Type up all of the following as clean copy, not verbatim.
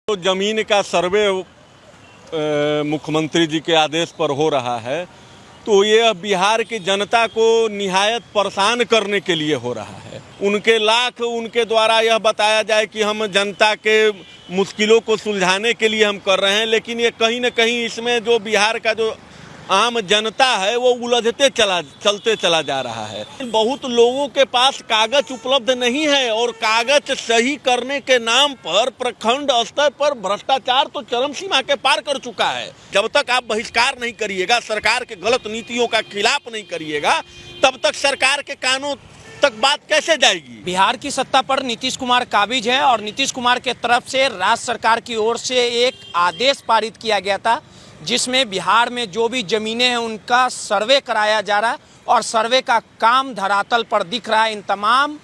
तो जमीन का सर्वे मुख्यमंत्री जी के आदेश पर हो रहा है, तो ये बिहार की जनता को निहायत परेशान करने के लिए हो रहा है। उनके द्वारा यह बताया जाए कि हम जनता के मुश्किलों को सुलझाने के लिए हम कर रहे हैं, लेकिन ये कहीं न कहीं इसमें जो बिहार का जो आम जनता है वो चलते चला जा रहा है। बहुत लोगों के पास कागज उपलब्ध नहीं है और कागज सही करने के नाम पर प्रखंड स्तर पर भ्रष्टाचार तो चरम सीमा के पार कर चुका है। जब तक आप बहिष्कार नहीं करिएगा, सरकार के गलत नीतियों का खिलाफ नहीं करिएगा, तब तक सरकार के कानून तक बात कैसे जाएगी। बिहार की सत्ता पर नीतीश कुमार काबिज है और नीतीश कुमार के तरफ से राज्य सरकार की ओर से एक आदेश पारित किया गया था, जिसमें बिहार में जो भी ज़मीनें हैं उनका सर्वे कराया जा रहा है और सर्वे का काम धरातल पर दिख रहा है। इन तमाम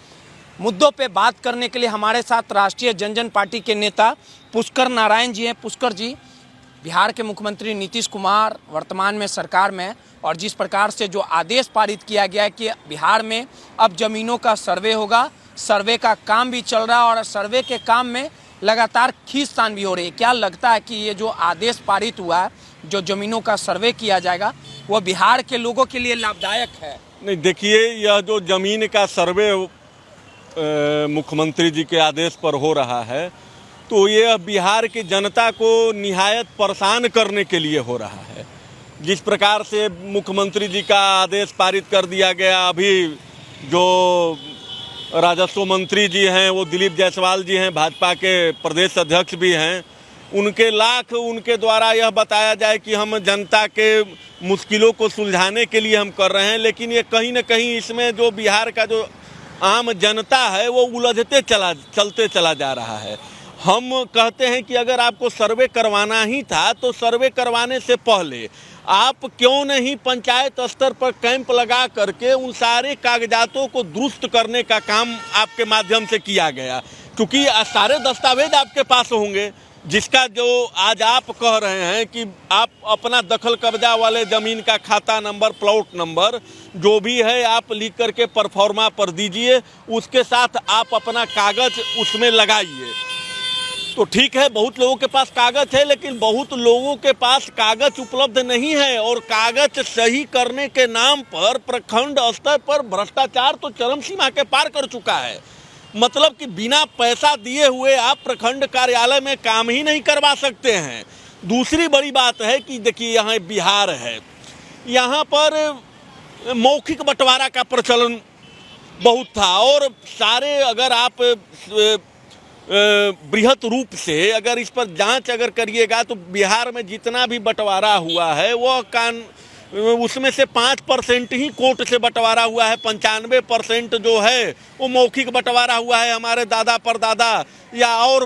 मुद्दों पे बात करने के लिए हमारे साथ राष्ट्रीय जनजन पार्टी के नेता पुष्कर नारायण जी हैं। पुष्कर जी, बिहार के मुख्यमंत्री नीतीश कुमार वर्तमान में सरकार में, और जिस प्रकार से जो आदेश पारित किया गया है कि बिहार में अब ज़मीनों का सर्वे होगा, सर्वे का काम भी चल रहा है और सर्वे के काम में लगातार खींचतान भी हो रही है, क्या लगता है कि ये जो आदेश पारित हुआ है, जो ज़मीनों का सर्वे किया जाएगा, वो बिहार के लोगों के लिए लाभदायक है? नहीं, देखिए, यह जो ज़मीन का सर्वे मुख्यमंत्री जी के आदेश पर हो रहा है, तो ये बिहार की जनता को निहायत परेशान करने के लिए हो रहा है। जिस प्रकार से मुख्यमंत्री जी का आदेश पारित कर दिया गया, अभी जो राजस्व मंत्री जी हैं वो दिलीप जायसवाल जी हैं, भाजपा के प्रदेश अध्यक्ष भी हैं, उनके द्वारा यह बताया जाए कि हम जनता के मुश्किलों को सुलझाने के लिए हम कर रहे हैं, लेकिन ये कहीं न कहीं इसमें जो बिहार का जो आम जनता है वो चलते चला जा रहा है। हम कहते हैं कि अगर आपको सर्वे करवाना ही था तो सर्वे करवाने से पहले आप क्यों नहीं पंचायत स्तर पर कैंप लगा करके उन सारे कागजातों को दुरुस्त करने का काम आपके माध्यम से किया गया, क्योंकि सारे दस्तावेज आपके पास होंगे, जिसका जो आज आप कह रहे हैं कि आप अपना दखल कब्जा वाले ज़मीन का खाता नंबर, प्लॉट नंबर जो भी है आप लिख करके परफॉर्मा पर दीजिए, उसके साथ आप अपना कागज उसमें लगाइए। तो ठीक है, बहुत लोगों के पास कागज है, लेकिन बहुत लोगों के पास कागज उपलब्ध नहीं है और कागज सही करने के नाम पर प्रखंड स्तर पर भ्रष्टाचार तो चरम सीमा के पार कर चुका है। मतलब कि बिना पैसा दिए हुए आप प्रखंड कार्यालय में काम ही नहीं करवा सकते हैं। दूसरी बड़ी बात है कि देखिए, यहाँ बिहार है, यहाँ पर मौखिक बंटवारा का प्रचलन बहुत था और सारे, अगर आप बृहत रूप से अगर इस पर जांच अगर करिएगा तो बिहार में जितना भी बंटवारा हुआ है वो उसमें से 5% ही कोर्ट से बंटवारा हुआ है, 95% जो है वो मौखिक बंटवारा हुआ है। हमारे दादा परदादा या और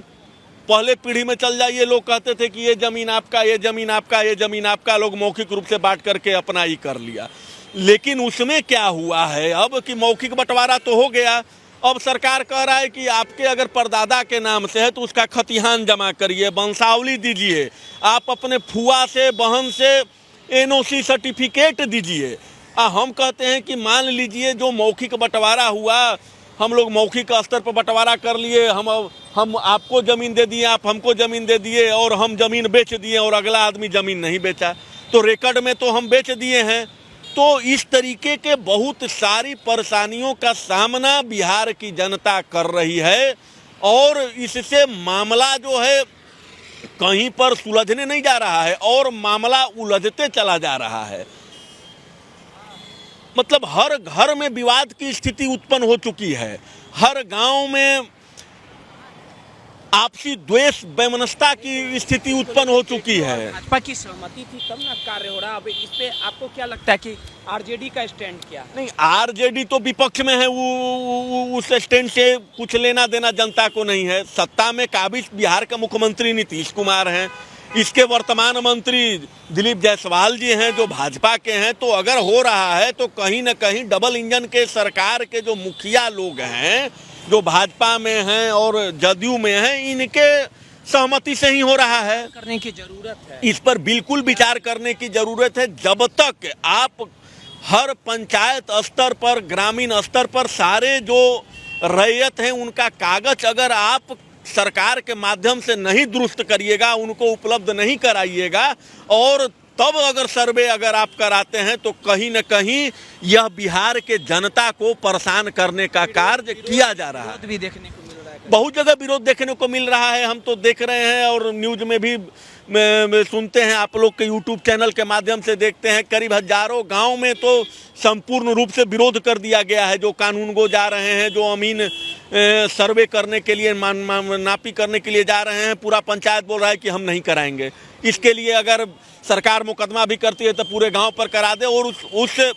पहले पीढ़ी में चल जाइए, लोग कहते थे कि ये ज़मीन आपका, ये ज़मीन आपका, ये ज़मीन आपका, लोग मौखिक रूप से बांट करके अपना ही कर लिया। लेकिन उसमें क्या हुआ है अब कि मौखिक बंटवारा तो हो गया, अब सरकार कह रहा है कि आपके अगर परदादा के नाम से है तो उसका खतिहान जमा करिए, वंशावली दीजिए, आप अपने फुआ से, बहन से NOC सर्टिफिकेट दीजिए। हम कहते हैं कि मान लीजिए जो मौखिक बंटवारा हुआ, हम लोग मौखिक स्तर पर बंटवारा कर लिए, हम आपको ज़मीन दे दिए, आप हमको ज़मीन दे दिए और हम ज़मीन बेच दिए और अगला आदमी ज़मीन नहीं बेचा, तो रिकॉर्ड में तो हम बेच दिए हैं। तो इस तरीके के बहुत सारी परेशानियों का सामना बिहार की जनता कर रही है और इससे मामला जो है कहीं पर सुलझने नहीं जा रहा है और मामला उलझते चला जा रहा है। मतलब हर घर में विवाद की स्थिति उत्पन्न हो चुकी है, हर गांव में आपसी द्वेष वैमनस्यता की स्थिति उत्पन्न हो चुकी है। भाजपा की सहमति थी तब ना कार्य हो रहा। अब इस पे आपको क्या लगता है कि आरजेडी का स्टैंड क्या? नहीं, आरजेडी तो विपक्ष में है, उस स्टैंड से कुछ लेना देना जनता को नहीं है। सत्ता में काबिज बिहार का मुख्यमंत्री नीतीश कुमार हैं, इसके वर्तमान मंत्री दिलीप जायसवाल जी हैं जो भाजपा के हैं। तो अगर हो रहा है तो कहीं ना कहीं डबल इंजन के सरकार के जो मुखिया लोग हैं, जो भाजपा में हैं और जदयू में हैं, इनके सहमति से ही हो रहा है। करने की जरूरत है, इस पर बिल्कुल विचार करने की जरूरत है। जब तक आप हर पंचायत स्तर पर, ग्रामीण स्तर पर सारे जो रैयत हैं उनका कागज अगर आप सरकार के माध्यम से नहीं दुरुस्त करिएगा, उनको उपलब्ध नहीं कराइएगा, और तब अगर सर्वे अगर आप कराते हैं तो कहीं न कहीं यह बिहार के जनता को परेशान करने का कार्य किया जा रहा है। भी देखने को मिल रहा है, बहुत जगह विरोध देखने को मिल रहा है, हम तो देख रहे हैं और न्यूज़ में भी सुनते हैं, आप लोग के यूट्यूब चैनल के माध्यम से देखते हैं। करीब हजारों गांव में तो संपूर्ण रूप से विरोध कर दिया गया है। जो कानून गो जा रहे हैं, जो अमीन सर्वे करने के लिए नापी करने के लिए जा रहे हैं, पूरा पंचायत बोल रहा है कि हम नहीं कराएंगे। इसके लिए अगर सरकार मुकदमा भी करती है तो पूरे गांव पर करा दे, और उस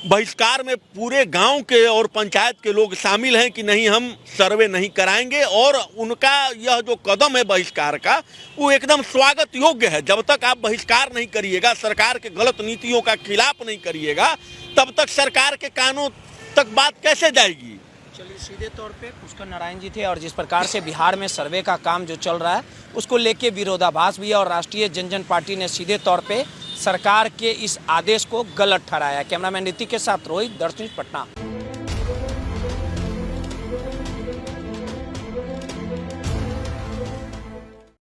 बहिष्कार में पूरे गांव के और पंचायत के लोग शामिल हैं कि नहीं, हम सर्वे नहीं कराएंगे। और उनका यह जो कदम है बहिष्कार का, वो एकदम स्वागत योग्य है। जब तक आप बहिष्कार नहीं करिएगा, सरकार के गलत नीतियों का खिलाफ नहीं करिएगा, तब तक सरकार के कानों तक बात कैसे जाएगी। चलिए, सीधे तौर पे पुष्कर नारायण जी थे, और जिस प्रकार से बिहार में सर्वे का काम जो चल रहा है उसको लेके विरोधाभास भी है, और राष्ट्रीय जनता पार्टी ने सीधे तौर पे सरकार के इस आदेश को गलत ठहराया। कैमरामैन नीति के साथ रोहित, दर्शन न्यूज़, पटना।